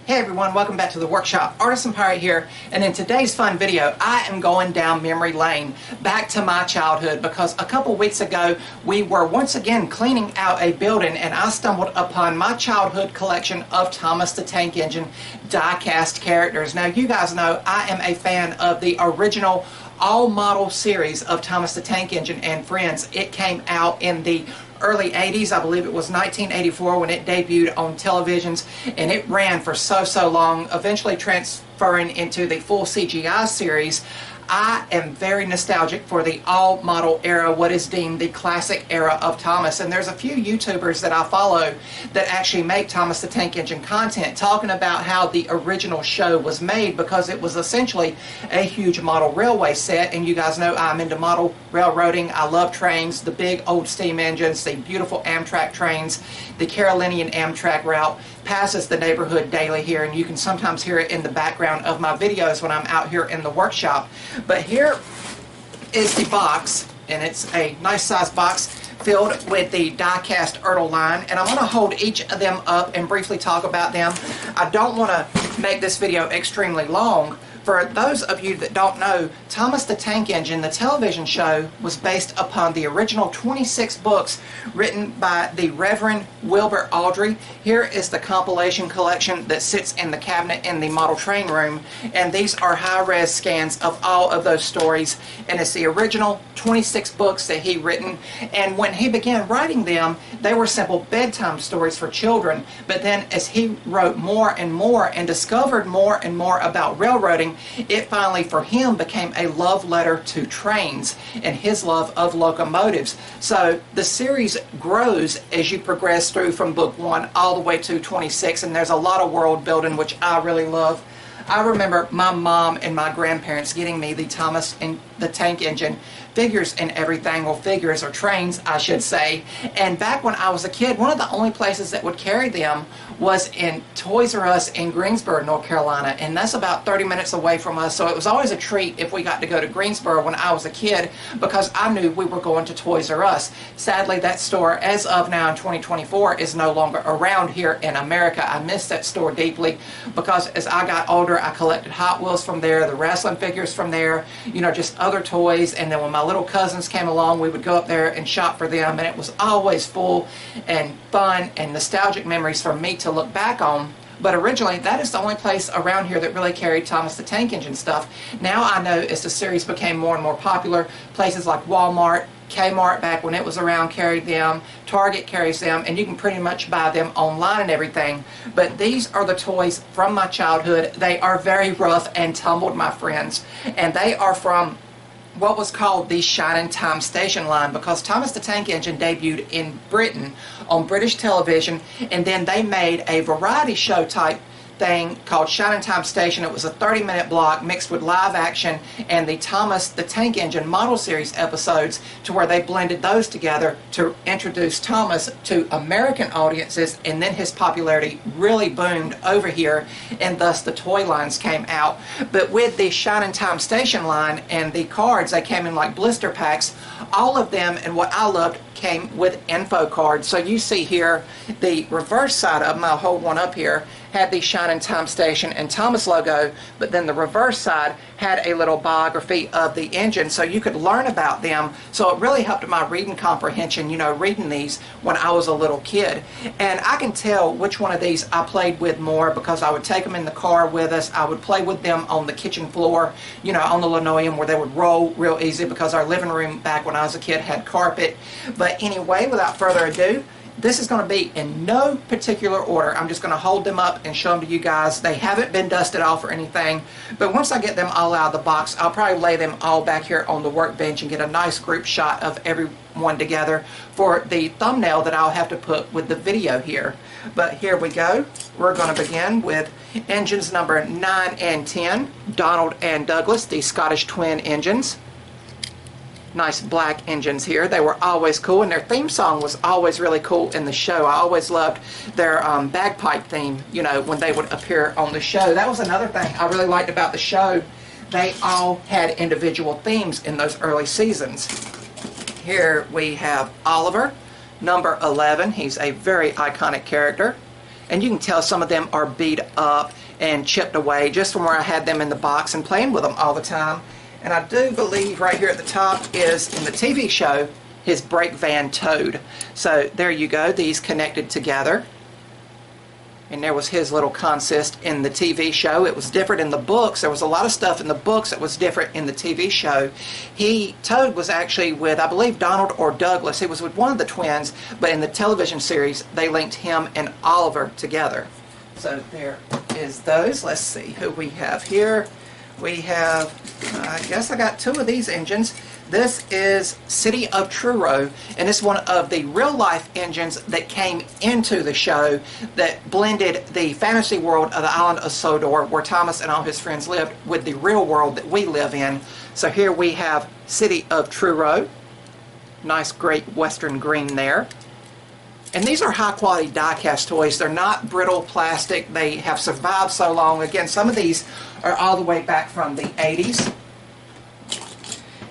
Hey everyone, welcome back to the workshop. Artisan Pirate here, and in today's fun video I am going down memory lane back to my childhood, because a couple weeks ago we were once again cleaning out a building and I stumbled upon my childhood collection of Thomas the Tank Engine die-cast characters. Now you guys know I am a fan of the original all-model series of Thomas the Tank Engine and Friends. It came out in the early 80s, I believe it was 1984 when it debuted on televisions, and it ran for so long, eventually transferring into the full CGI series. I am very nostalgic for the all-model era, what is deemed the classic era of Thomas, and there's a few YouTubers that I follow that actually make Thomas the Tank Engine content, talking about how the original show was made, because it was essentially a huge model railway set. And you guys know I'm into model railroading. I love trains, the big old steam engines, the beautiful Amtrak trains. The Carolinian Amtrak route passes the neighborhood daily here, and you can sometimes hear it in the background of my videos when I'm out here in the workshop. But here is the box, and it's a nice sized box filled with the die-cast Ertl line, and I'm going to hold each of them up and briefly talk about them. I don't want to make this video extremely long. For those of you that don't know, Thomas the Tank Engine, the television show, was based upon the original 26 books written by the Reverend Wilbur Awdry. Here is the compilation collection that sits in the cabinet in the model train room, and these are high-res scans of all of those stories, and it's the original 26 books that he written. And when he began writing them, they were simple bedtime stories for children, but then as he wrote more and more and discovered more and more about railroading, it finally for him became a love letter to trains and his love of locomotives. So the series grows as you progress through from book 1 all the way to 26, and there's a lot of world building which I really love. I remember my mom and my grandparents getting me the Thomas and the Tank Engine figures and everything, or figures, or trains I should say. And back when I was a kid, one of the only places that would carry them was in Toys R Us in Greensboro, North Carolina, and that's about 30 minutes away from us. So it was always a treat if we got to go to Greensboro when I was a kid, because I knew we were going to Toys R Us. Sadly, that store, as of now in 2024, is no longer around here in America. I miss that store deeply, because as I got older, I collected Hot Wheels from there, the wrestling figures from there, you know, just other toys. And then when my little cousins came along, we would go up there and shop for them, and it was always full and fun and nostalgic memories for me to look back on. But originally, that is the only place around here that really carried Thomas the Tank Engine stuff. Now I know as the series became more and more popular, places like Walmart, Kmart back when it was around carried them, Target carries them, and you can pretty much buy them online and everything. But these are the toys from my childhood. They are very rough and tumbled, my friends, and they are from what was called the Shining Time Station line, because Thomas the Tank Engine debuted in Britain on British television, and then they made a variety show type thing called Shining Time Station. It was a 30-minute block mixed with live action and the Thomas the Tank Engine model series episodes, to where they blended those together to introduce Thomas to American audiences, and then his popularity really boomed over here, and thus the toy lines came out. But with the Shining Time Station line and the cards, they came in like blister packs. All of them, and what I loved, came with info cards. So you see here the reverse side of them, I'll hold one up here, had the Shining Time Station and Thomas logo, but then the reverse side had a little biography of the engine, so you could learn about them. So it really helped my reading comprehension, you know, reading these when I was a little kid. And I can tell which one of these I played with more, because I would take them in the car with us. I would play with them on the kitchen floor, you know, on the linoleum, where they would roll real easy, because our living room back when I was a kid had carpet. But anyway, without further ado, this is going to be in no particular order. I'm just going to hold them up and show them to you guys. They haven't been dusted off or anything, but once I get them all out of the box, I'll probably lay them all back here on the workbench and get a nice group shot of everyone together for the thumbnail that I'll have to put with the video here. But here we go. We're going to begin with engines number 9 and 10, Donald and Douglas, the Scottish twin engines. Nice black engines here. They were always cool, and their theme song was always really cool in the show. I always loved their bagpipe theme, you know, when they would appear on the show. That was another thing I really liked about the show. They all had individual themes in those early seasons. Here we have Oliver, number 11. He's a very iconic character. and you can tell some of them are beat up and chipped away just from where I had them in the box and playing with them all the time. And I do believe right here at the top is, in the TV show, his brake van Toad. So there you go, these connected together. And there was his little consist in the TV show. It was different in the books. There was a lot of stuff in the books that was different in the TV show. Toad was actually with, I believe, Donald or Douglas. He was with one of the twins, but in the television series, they linked him and Oliver together. So there is those. Let's see who we have here. We have, I guess I got two of these engines. This is City of Truro, and it's one of the real-life engines that came into the show that blended the fantasy world of the island of Sodor, where Thomas and all his friends lived, with the real world that we live in. So here we have City of Truro. Nice, great western green there. And these are high-quality die-cast toys. They're not brittle plastic. They have survived so long. Again, some of these are all the way back from the 80s.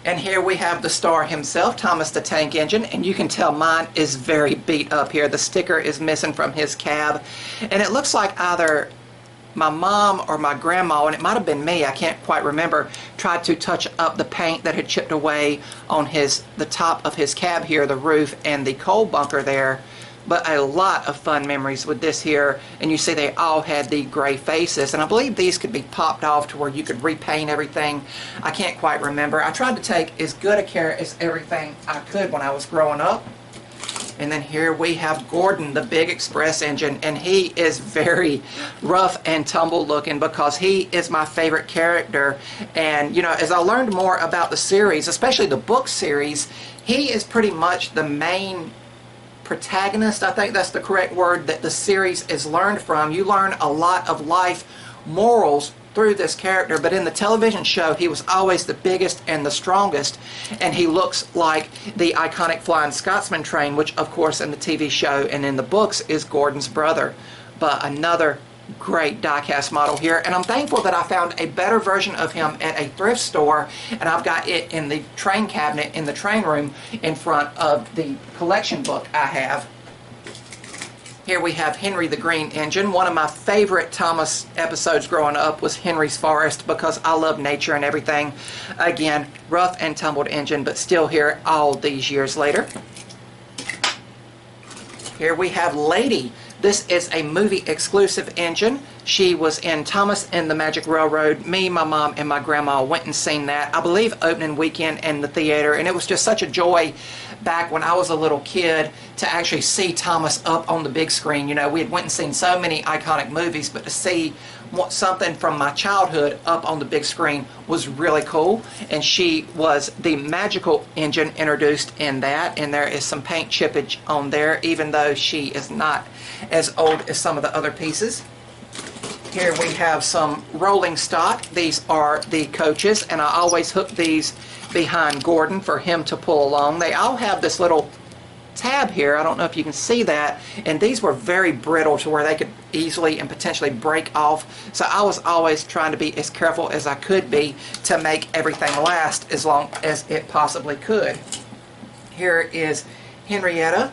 And here we have the star himself, Thomas the Tank Engine, and you can tell mine is very beat up here. The sticker is missing from his cab, and it looks like either my mom or my grandma, and it might have been me, I can't quite remember, tried to touch up the paint that had chipped away on the top of his cab here, the roof, and the coal bunker there. But a lot of fun memories with this here, and you see they all had the gray faces, and I believe these could be popped off to where you could repaint everything. I can't quite remember. I tried to take as good a care as everything I could when I was growing up. And then here we have Gordon, the big express engine, and he is very rough and tumble looking because he is my favorite character. And you know, as I learned more about the series, especially the book series, he is pretty much the main protagonist, I think that's the correct word, that the series is learned from. You learn a lot of life morals through this character, but in the television show he was always the biggest and the strongest, and he looks like the iconic Flying Scotsman train, which of course in the TV show and in the books is Gordon's brother. But another great die-cast model here, and I'm thankful that I found a better version of him at a thrift store, and I've got it in the train cabinet in the train room in front of the collection book I have. Here we have Henry the Green Engine. One of my favorite Thomas episodes growing up was Henry's Forest because I love nature and everything. Again, rough and tumbled engine, but still here all these years later. Here we have Lady. This is a movie exclusive engine. She was in Thomas and the Magic Railroad. Me, my mom, and my grandma went and seen that, I believe, opening weekend in the theater, and it was just such a joy back when I was a little kid to actually see Thomas up on the big screen. You know, we had went and seen so many iconic movies, but to see something from my childhood up on the big screen was really cool. And she was the magical engine introduced in that, and there is some paint chippage on there, even though she is not as old as some of the other pieces. Here we have some rolling stock. These are the coaches, and I always hook these behind Gordon for him to pull along. They all have this little tab here. I don't know if you can see that, and these were very brittle to where they could easily and potentially break off. So I was always trying to be as careful as I could be to make everything last as long as it possibly could. Here is Henrietta.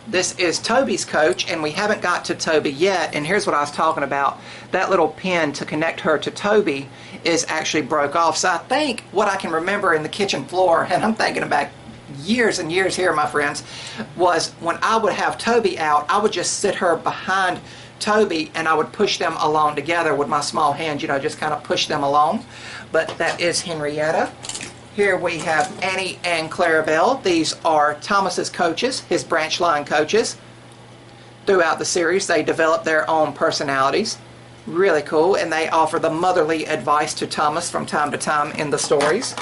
This is Toby's coach, and we haven't got to Toby yet, and here's what I was talking about. That little pin to connect her to Toby is actually broke off. So I think what I can remember in the kitchen floor, and I'm thinking about years and years here, my friends, was when I would have Toby out, I would just sit her behind Toby and I would push them along together with my small hand, you know, just kind of push them along. But that is Henrietta. Here we have Annie and Clarabelle. These are Thomas's coaches, his branch line coaches. Throughout the series, they develop their own personalities. Really cool, and they offer the motherly advice to Thomas from time to time in the stories.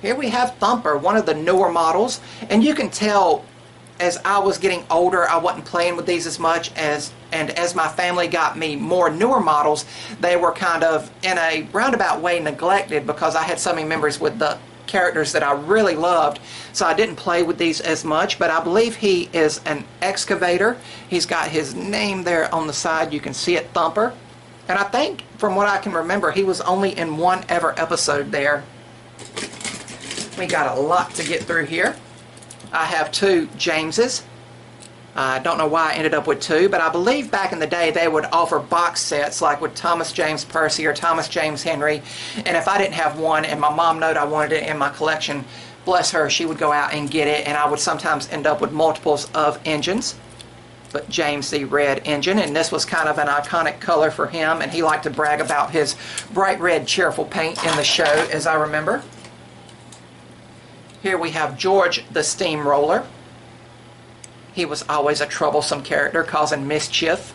Here we have Thumper, one of the newer models, and you can tell as I was getting older, I wasn't playing with these as much, and as my family got me more newer models, they were kind of, in a roundabout way, neglected because I had so many memories with the characters that I really loved, so I didn't play with these as much. But I believe he is an excavator. He's got his name there on the side. You can see it, Thumper. And I think, from what I can remember, he was only in one ever episode there. We got a lot to get through here. I have two Jameses. I don't know why I ended up with 2, but I believe back in the day they would offer box sets like with Thomas James Percy or Thomas James Henry, and if I didn't have one and my mom knowed I wanted it in my collection, bless her, she would go out and get it, and I would sometimes end up with multiples of engines. But James the Red engine, and this was kind of an iconic color for him, and he liked to brag about his bright red cheerful paint in the show, as I remember. Here we have George the Steamroller. He was always a troublesome character, causing mischief.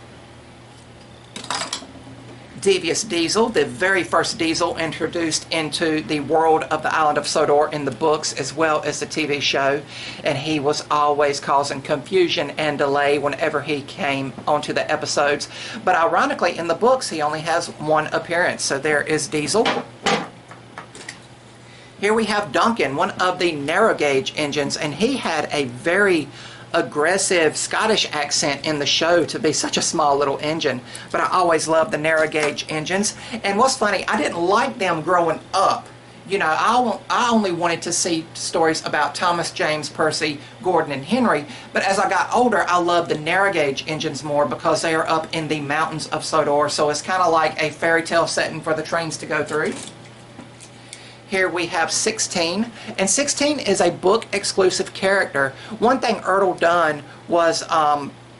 Devious Diesel, the very first Diesel introduced into the world of the island of Sodor in the books as well as the TV show, and he was always causing confusion and delay whenever he came onto the episodes. But ironically, in the books, he only has 1 appearance, so there is Diesel. Here we have Duncan, one of the narrow gauge engines, and he had a very aggressive Scottish accent in the show to be such a small little engine, but I always loved the narrow gauge engines. And what's funny, I didn't like them growing up. You know, I only wanted to see stories about Thomas James Percy, Gordon, and Henry, but as I got older I loved the narrow gauge engines more because they are up in the mountains of Sodor, so it's kind of like a fairy tale setting for the trains to go through. Here we have 16, and 16 is a book exclusive character. One thing Ertl done was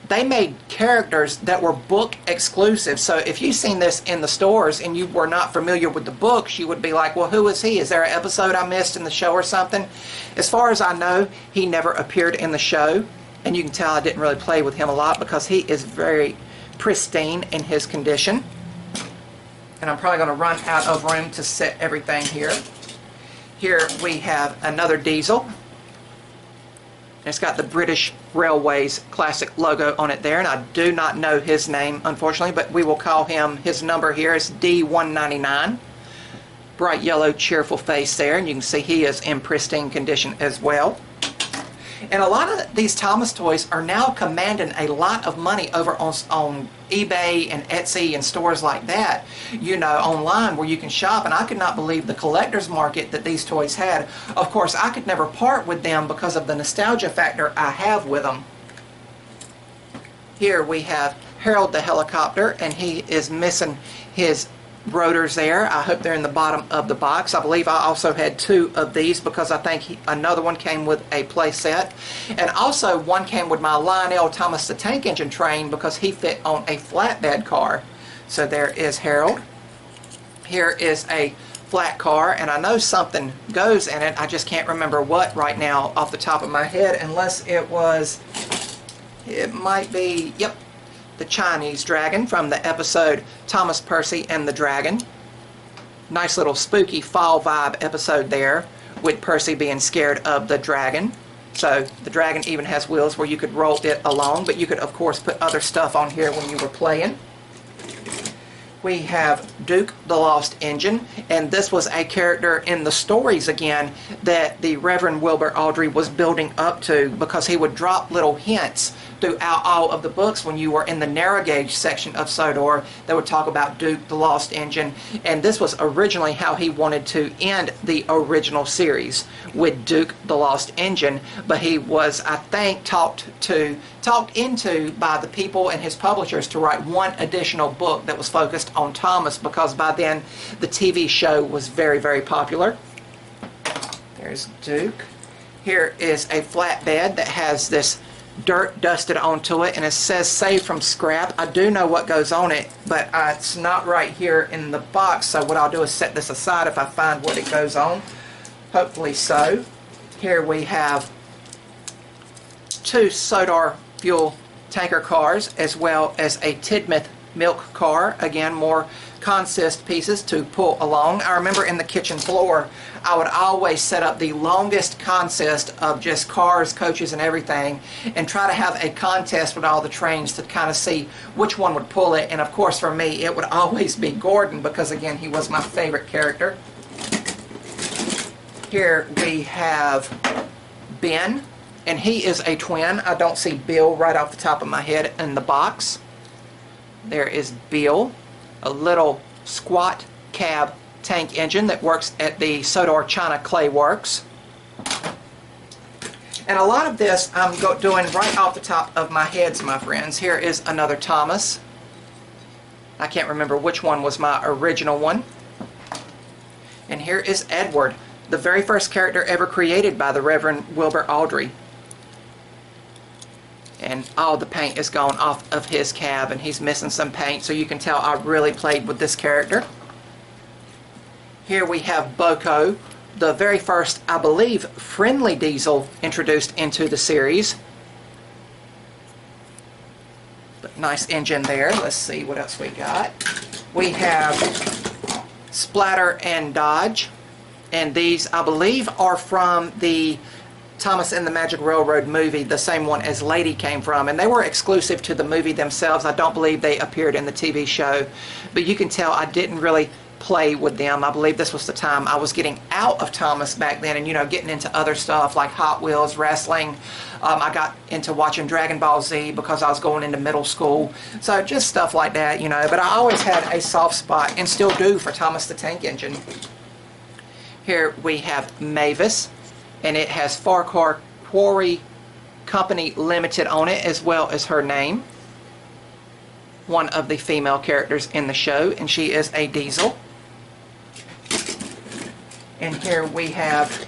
they made characters that were book exclusive. So if you've seen this in the stores and you were not familiar with the books, you would be like, well, who is he? Is there an episode I missed in the show or something? As far as I know, he never appeared in the show, and you can tell I didn't really play with him a lot because he is very pristine in his condition. And I'm probably going to run out of room to set everything here. Here we have another Diesel. It's got the British Railways classic logo on it there, and I do not know his name, unfortunately, but we will call him, his number here is D199. Bright yellow, cheerful face there, and you can see he is in pristine condition as well. And a lot of these Thomas toys are now commanding a lot of money over on eBay and Etsy and stores like that, you know, online where you can shop, and I could not believe the collector's market that these toys had. Of course, I could never part with them because of the nostalgia factor I have with them. Here we have Harold the helicopter, and he is missing his rotors there. I hope they're in the bottom of the box. I believe I also had 2 of these because I think another one came with a play set, and also one came with my Lionel Thomas the Tank Engine train because he fit on a flatbed car. So there is Harold. Here is a flat car, and I know something goes in it. I just can't remember what right now off the top of my head, unless it might be, yep, the Chinese dragon from the episode Thomas Percy and the Dragon. Nice little spooky fall vibe episode there, with Percy being scared of the dragon. So the dragon even has wheels where you could roll it along, but you could of course put other stuff on here when you were playing. We have Duke the Lost Engine, and this was a character in the stories again that the Reverend Wilbur Awdry was building up to, because he would drop little hints throughout all of the books. When you were in the narrow gauge section of Sodor, they would talk about Duke the Lost Engine, and this was originally how he wanted to end the original series, with Duke the Lost Engine, but he was, I think, talked into by the people and his publishers to write one additional book that was focused on Thomas, because by then the TV show was very, very popular. There's Duke. Here is a flatbed that has this dirt dusted onto it, and it says save from scrap. I do know what goes on it, but it's not right here in the box, so what I'll do is set this aside if I find what it goes on. Hopefully so. Here we have 2 Sodor fuel tanker cars, as well as a Tidmouth milk car. Again, more consist pieces to pull along. I remember in the kitchen floor, I would always set up the longest consist of just cars, coaches, and everything, and try to have a contest with all the trains to kind of see which one would pull it. And of course, for me, it would always be Gordon, because again, he was my favorite character. Here we have Ben, and he is a twin. I don't see Bill right off the top of my head in the box. There is Bill, a little squat cab tank engine that works at the Sodor China Clay Works. And a lot of this I'm doing right off the top of my heads, my friends. Here is another Thomas. I can't remember which one was my original one. And here is Edward, the very first character ever created by the Reverend Wilbur Awdry. And all the paint is gone off of his cab, and he's missing some paint, so you can tell I really played with this character. Here we have Boko, the very first, I believe, friendly diesel introduced into the series. But nice engine there. Let's see what else we got. We have Splatter and Dodge, and these, I believe, are from the Thomas and the Magic Railroad movie, the same one as Lady came from, and they were exclusive to the movie themselves. I don't believe they appeared in the TV show, but you can tell I didn't really play with them. I believe this was the time I was getting out of Thomas back then, and getting into other stuff like Hot Wheels, wrestling. I got into watching Dragon Ball Z because I was going into middle school, so just stuff like that, but I always had a soft spot, and still do, for Thomas the Tank Engine. Here we have Mavis, and it has Farquhar Quarry Company Limited on it, as well as her name. One of the female characters in the show, and she is a diesel. And here we have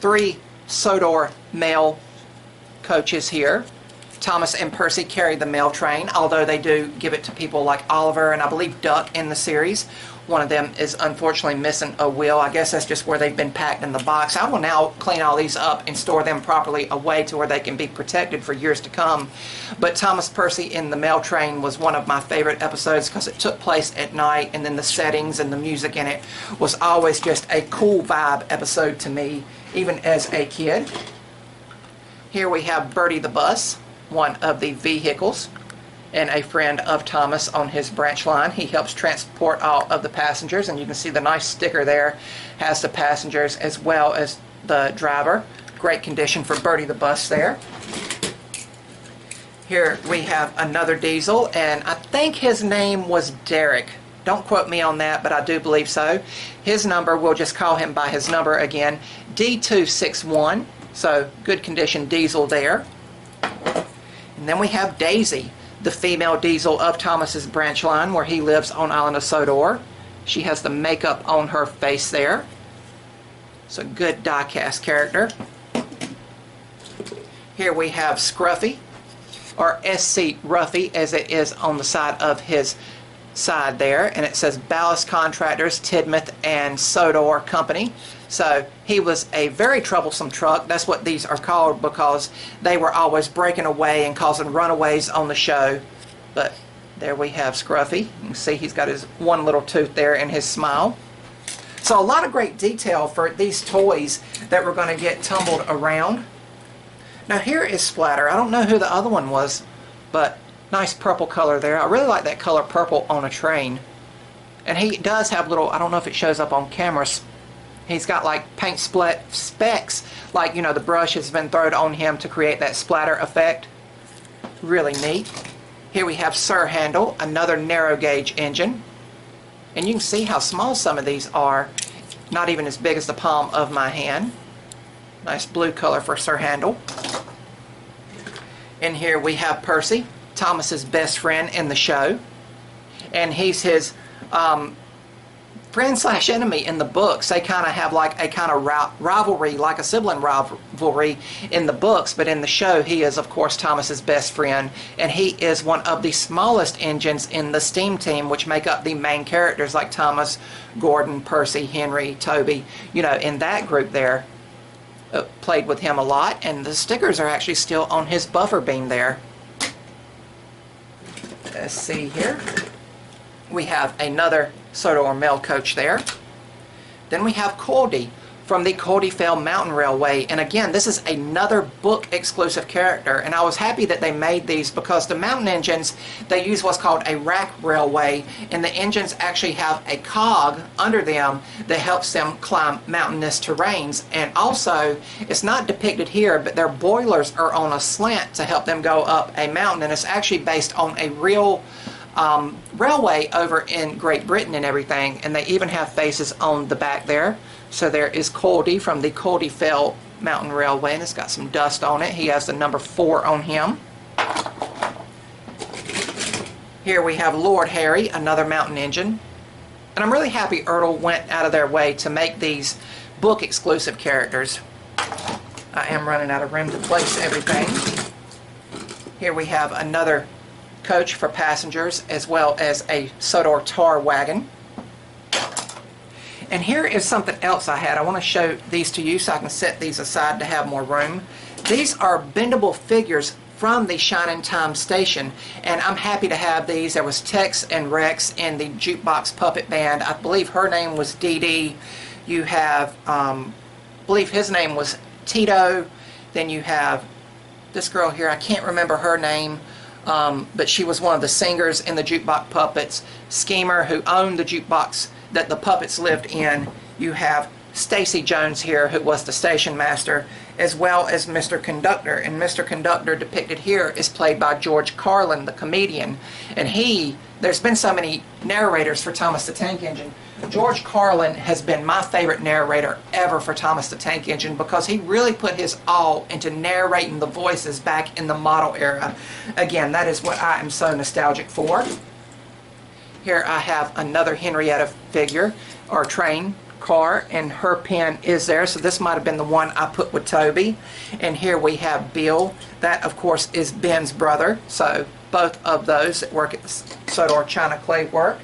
3 Sodor male coaches here. Thomas and Percy carry the mail train, although they do give it to people like Oliver and I believe Duck in the series. One of them is unfortunately missing a wheel. I guess that's just where they've been packed in the box. I will now clean all these up and store them properly away to where they can be protected for years to come. But Thomas Percy in the mail train was one of my favorite episodes because it took place at night, and then the settings and the music in it was always just a cool vibe episode to me, even as a kid. Here we have Bertie the Bus, one of the vehicles, and a friend of Thomas on his branch line. He helps transport all of the passengers, and you can see the nice sticker there has the passengers as well as the driver. Great condition for Bertie the Bus there. Here we have another diesel, and I think his name was Derek. Don't quote me on that, but I do believe so. His number, we'll just call him by his number again, D261, so good condition diesel there. And then we have Daisy, the female diesel of Thomas's branch line, where he lives on Island of Sodor. She has the makeup on her face there. It's a good die-cast character. Here we have Scruffy, or SC Ruffy, as it is on the side of his side there, and it says Ballast Contractors, Tidmouth and Sodor Company. So he was a very troublesome truck. That's what these are called, because they were always breaking away and causing runaways on the show. But there we have Scruffy. You can see he's got his one little tooth there in his smile. So a lot of great detail for these toys that we're going to get tumbled around. Now here is Splatter. I don't know who the other one was, but nice purple color there. I really like that color purple on a train. And he does have little, I don't know if it shows up on camera, he's got like paint specks, like, you know, the brush has been thrown on him to create that splatter effect. Really neat. Here we have Sir Handle, another narrow gauge engine. And you can see how small some of these are. Not even as big as the palm of my hand. Nice blue color for Sir Handle. And here we have Percy, Thomas's best friend in the show. And he's his friend slash enemy in the books. They kind of have like a kind of rivalry, like a sibling rivalry in the books, but in the show he is of course Thomas's best friend, and he is one of the smallest engines in the steam team, which make up the main characters like Thomas, Gordon, Percy, Henry, Toby, you know, in that group there. Played with him a lot, and the stickers are actually still on his buffer beam there. Let's see here. We have another Sodor mail coach there. Then we have Cordy from the Cordyfell Mountain Railway, and again this is another book exclusive character, and I was happy that they made these because the mountain engines, they use what's called a rack railway, and the engines actually have a cog under them that helps them climb mountainous terrains. And also, it's not depicted here, but their boilers are on a slant to help them go up a mountain, and it's actually based on a real railway over in Great Britain and everything, and they even have faces on the back there. So there is Cordy from the Cordyfell Mountain Railway, and it's got some dust on it. He has the number 4 on him. Here we have Lord Harry, another mountain engine. And I'm really happy Ertl went out of their way to make these book exclusive characters. I am running out of room to place everything. Here we have another coach for passengers, as well as a Sodor tar wagon. And here is something else I had. I want to show these to you so I can set these aside to have more room. These are bendable figures from the Shining Time station, and I'm happy to have these. There was Tex and Rex in the Jukebox Puppet Band. I believe her name was Dee Dee. You have, I believe his name was Tito. Then you have this girl here, I can't remember her name, but she was one of the singers in the Jukebox Puppets. Schemer, who owned the jukebox that the puppets lived in. You have Stacy Jones here, who was the station master, as well as Mr. Conductor. And Mr. Conductor, depicted here, is played by George Carlin, the comedian. And there's been so many narrators for Thomas the Tank Engine. George Carlin has been my favorite narrator ever for Thomas the Tank Engine, because he really put his all into narrating the voices back in the model era. Again, that is what I am so nostalgic for. Here I have another Henrietta figure, or train car, and her pen is there, so this might have been the one I put with Toby. And here we have Bill. That, of course, is Ben's brother, so both of those that work at the Sodor China Clay Work.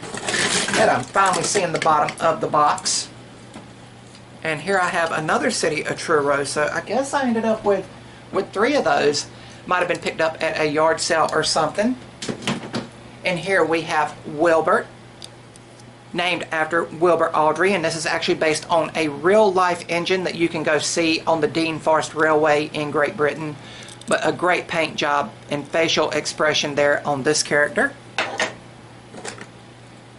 And I'm finally seeing the bottom of the box. And here I have another City of Truro, so I guess I ended up with 3 of those. Might have been picked up at a yard sale or something. And here we have Wilbert, named after Wilbur Awdry, and this is actually based on a real-life engine that you can go see on the Dean Forest Railway in Great Britain. But a great paint job and facial expression there on this character.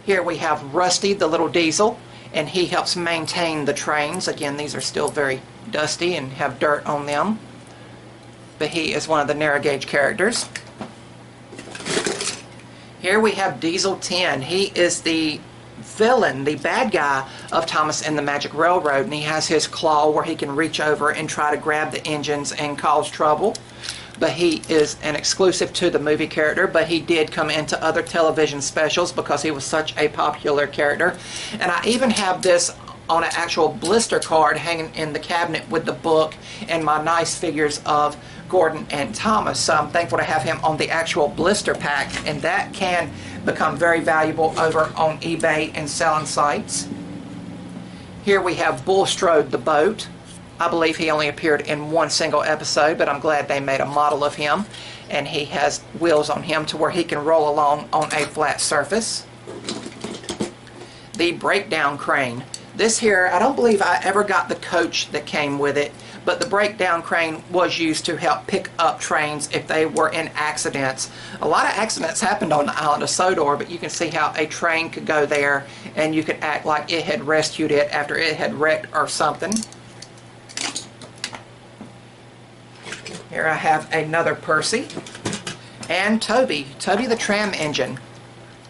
Here we have Rusty, the little diesel, and he helps maintain the trains. Again, these are still very dusty and have dirt on them, but he is one of the narrow gauge characters. Here we have Diesel 10. He is the villain, the bad guy of Thomas and the Magic Railroad, and he has his claw where he can reach over and try to grab the engines and cause trouble. But he is an exclusive to the movie character, but he did come into other television specials because he was such a popular character. And I even have this on an actual blister card hanging in the cabinet with the book and my nice figures of Gordon and Thomas. So I'm thankful to have him on the actual blister pack, and that can become very valuable over on eBay and selling sites. Here we have Bulstrode the boat. I believe he only appeared in one single episode, but I'm glad they made a model of him, and he has wheels on him to where he can roll along on a flat surface. The breakdown crane. This here, I don't believe I ever got the coach that came with it, but the breakdown crane was used to help pick up trains if they were in accidents. A lot of accidents happened on the island of Sodor, but you can see how a train could go there and you could act like it had rescued it after it had wrecked or something. Here I have another Percy and Toby the tram engine.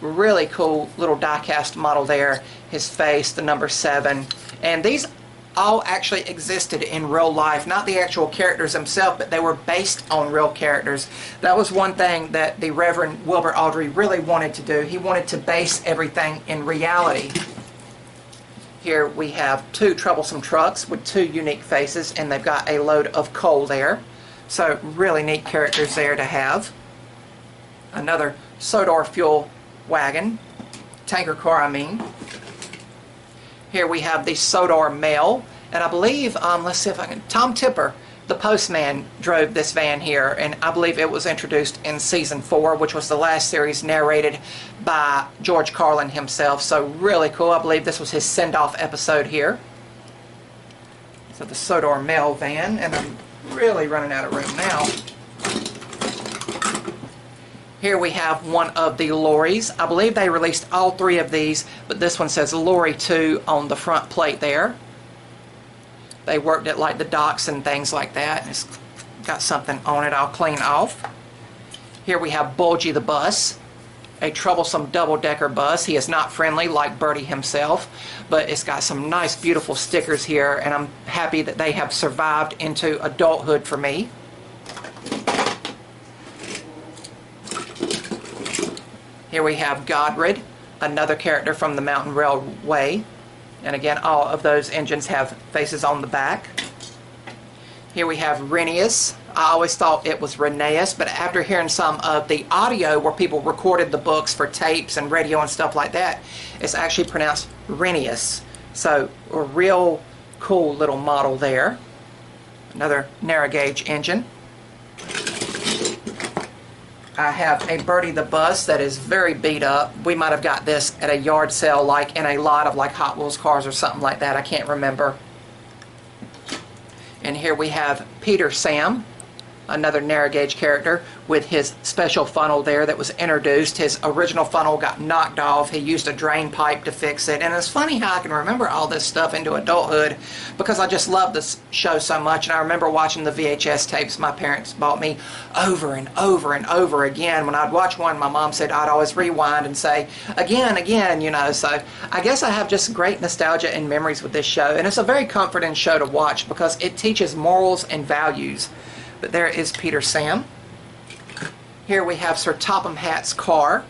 Really cool little die-cast model there. His face, the number 7, and these all actually existed in real life. Not the actual characters themselves, but they were based on real characters. That was one thing that the Reverend Wilbur Awdry really wanted to do. He wanted to base everything in reality. Here we have 2 troublesome trucks with 2 unique faces, and they've got a load of coal there. So really neat characters there to have. Another Sodor fuel wagon, tanker car I mean. Here we have the Sodor Mail, and I believe, let's see if I can, Tom Tipper, the postman, drove this van here, and I believe it was introduced in season 4, which was the last series narrated by George Carlin himself. So really cool. I believe this was his send-off episode here. So the Sodor Mail van, and I'm really running out of room now. Here we have one of the lorries. I believe they released all 3 of these, but this one says Lorry 2 on the front plate there. They worked at like the docks and things like that. It's got something on it I'll clean off. Here we have Bulgy the bus. a troublesome double-decker bus. He is not friendly like Bertie himself, but it's got some nice, beautiful stickers here, and I'm happy that they have survived into adulthood for me. Here we have Godred, another character from the Mountain Railway. And again, all of those engines have faces on the back. Here we have Rheneas. I always thought it was Rheneas, but after hearing some of the audio where people recorded the books for tapes and radio and stuff like that, it's actually pronounced Rheneas. So a real cool little model there. Another narrow gauge engine. I have a Bertie the bus that is very beat up. We might have got this at a yard sale, like in a lot of like Hot Wheels cars or something like that. I can't remember. And here we have Peter Sam, another narrow gauge character with his special funnel there that was introduced. His original funnel got knocked off. He used a drain pipe to fix it. And it's funny how I can remember all this stuff into adulthood because I just love this show so much. And I remember watching the VHS tapes my parents bought me over and over and over again. When I'd watch one, my mom said I'd always rewind and say, again, you know. So I guess I have just great nostalgia and memories with this show. And it's a very comforting show to watch because it teaches morals and values. But there is Peter Sam. Here we have Sir Topham Hatt's car,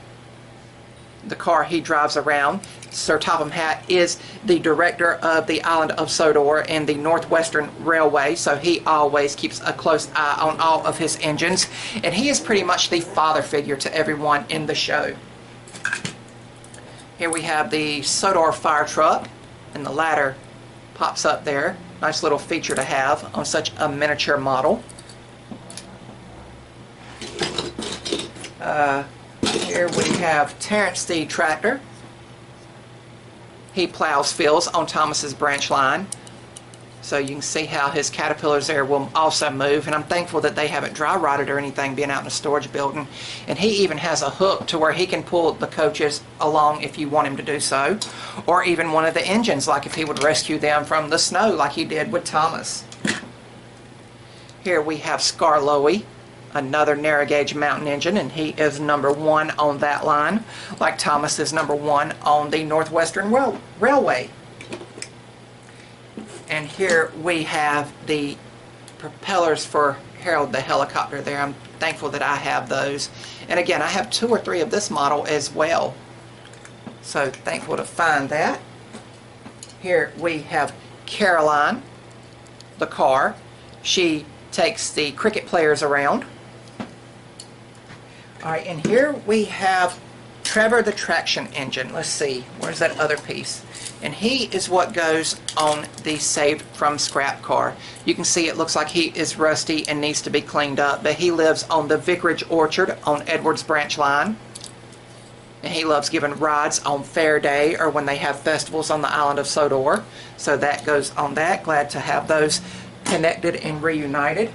the car he drives around. Sir Topham Hatt is the director of the island of Sodor and the Northwestern Railway, so he always keeps a close eye on all of his engines, and he is pretty much the father figure to everyone in the show. Here we have the Sodor fire truck, and the ladder pops up there. Nice little feature to have on such a miniature model. Here we have Terrence the tractor. He plows fields on Thomas's branch line. So you can see how his caterpillars there will also move. And I'm thankful that they haven't dry rotted or anything being out in a storage building. And he even has a hook to where he can pull the coaches along if you want him to do so. Or even one of the engines, like if he would rescue them from the snow like he did with Thomas. Here we have Skarloey, another narrow gauge mountain engine, and he is number 1 on that line, like Thomas is number 1 on the Northwestern Railway. And here we have the propellers for Harold the helicopter there. I'm thankful that I have those. And again, I have 2 or 3 of this model as well. So thankful to find that. Here we have Caroline, the car. She takes the cricket players around. Alright, and here we have Trevor the traction engine. Let's see, where's that other piece? And he is what goes on the saved from scrap car. You can see it looks like he is rusty and needs to be cleaned up, but he lives on the Vicarage Orchard on Edwards Branch Line. And he loves giving rides on Fair Day or when they have festivals on the island of Sodor. So that goes on that. Glad to have those connected and reunited.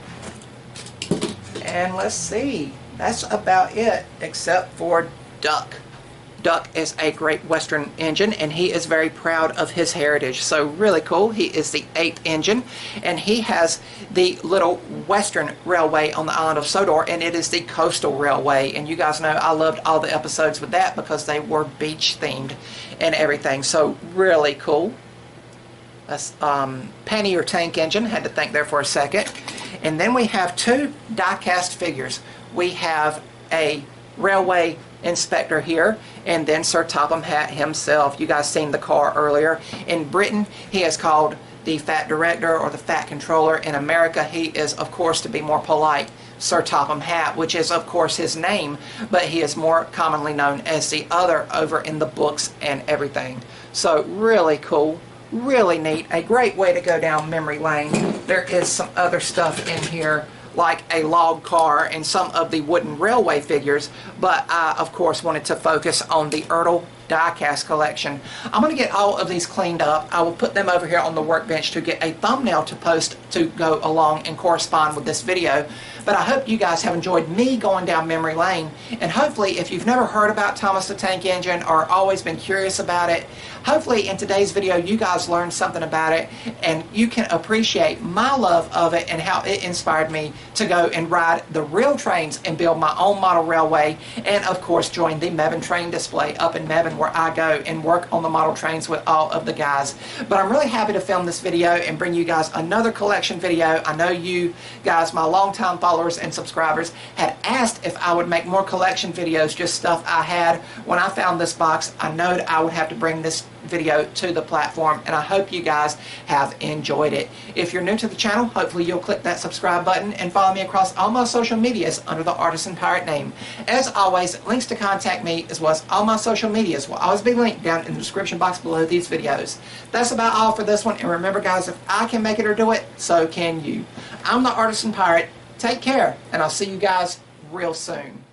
And let's see, that's about it except for Duck. Duck is a Great Western engine, and he is very proud of his heritage. So really cool. He is the 8th engine, and he has the little Western Railway on the island of Sodor, and it is the Coastal Railway. And you guys know I loved all the episodes with that because they were beach themed and everything. So really cool. That's pannier tank engine. Had to think there for a second. And then we have 2 die-cast figures. We have a railway inspector here, and then Sir Topham Hatt himself. You guys seen the car earlier. In Britain, he is called the Fat Director or the Fat Controller. In America, he is, of course, to be more polite, Sir Topham Hatt, which is, of course, his name, but he is more commonly known as the other over in the books and everything. So really cool. Really neat. A great way to go down memory lane. There is some other stuff in here like a log car and some of the wooden railway figures, but I of course wanted to focus on the Ertl Diecast collection. I'm going to get all of these cleaned up. I will put them over here on the workbench to get a thumbnail to post to go along and correspond with this video. But I hope you guys have enjoyed me going down memory lane, and hopefully if you've never heard about Thomas the Tank Engine or always been curious about it, hopefully in today's video you guys learned something about it and you can appreciate my love of it and how it inspired me to go and ride the real trains and build my own model railway, and of course join the Mebane train display up in Mebane where I go and work on the model trains with all of the guys. But I'm really happy to film this video and bring you guys another collection video. I know you guys, my longtime followers and subscribers, had asked if I would make more collection videos, just stuff I had when I found this box. I know that I would have to bring this video to the platform, and I hope you guys have enjoyed it. If you're new to the channel, hopefully you'll click that subscribe button and follow me across all my social medias under the Artisan Pirate name. As always, links to contact me as well as all my social medias will always be linked down in the description box below these videos. That's about all for this one, and remember guys, if I can make it or do it, so can you. I'm the Artisan Pirate. Take care, and I'll see you guys real soon.